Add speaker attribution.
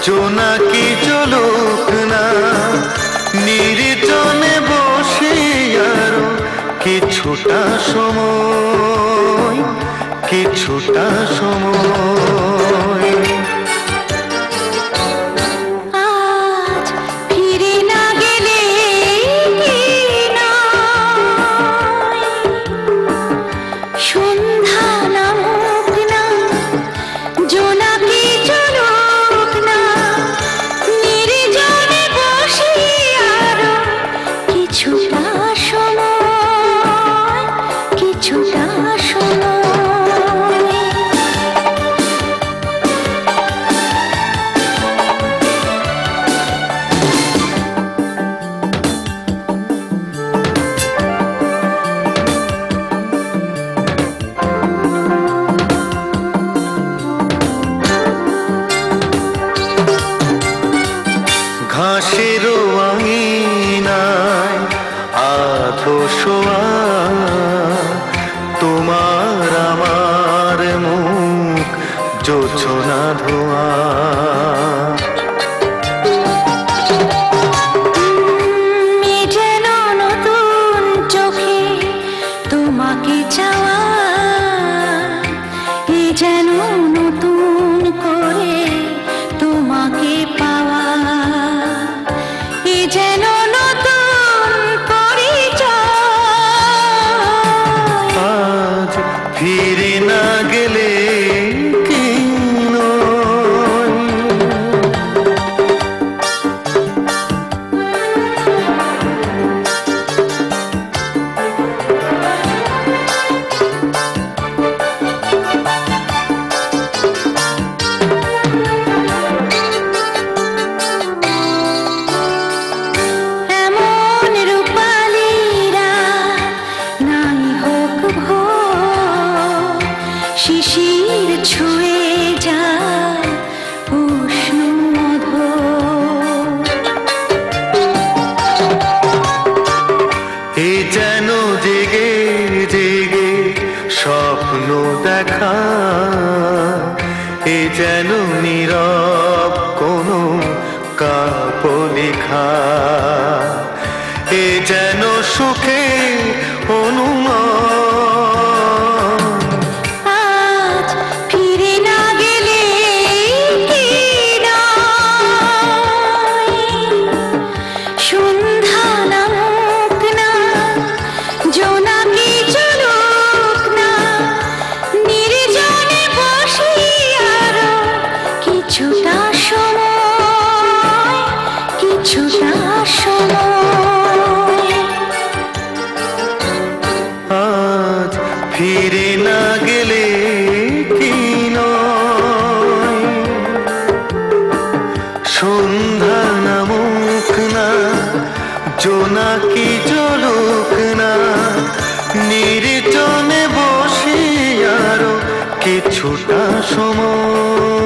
Speaker 1: জোনাকি চলুক না নির্জনে বসে আরো কিছুটা সময়, কিছুটা সময়।
Speaker 2: আজ ফিরে না গেলে কি নয়, সন্ধ্যা নামুক না, জোনাকি চলুক না, নির্জনে বসে আরো কিছুটা সময়, কিছুটা সময়।
Speaker 1: ঘাসেরও আঙিনায় আধো শোয়া তোমার আমার মুখ জোছনা ধোয়া।
Speaker 2: যেন নতুন চোখে তোমাকে চাওয়া, এ যেন নতুন করে তোমাকে পাওয়া, এ যেন নতুন পরিচয়।
Speaker 1: আজ ফিরে না গেলে কি নয়।
Speaker 2: এমন রূপালীরা নাই হোক ভোর, শিশির ছুঁয়ে যায় উষ্ণ মধুর।
Speaker 1: এ যেন জেগে জেগে স্বপ্ন দেখা, এ যেন নীরব কোনো কাপলিখা, এ যেন সুখে অনুমান।
Speaker 2: আজ ফিরে না গেলে কি নয়, সন্ধ্যা নামুক না, জোনাকি চলুক না, নির্জনে বসে আরো কিছুটা সময়, কিছুটা সময়।
Speaker 1: আজ ফিরে না গেলে কি নয়, সন্ধ্যা নামুক না, জোনাকি চলুক না, নির্জনে বসে আরো কিছুটা সময়।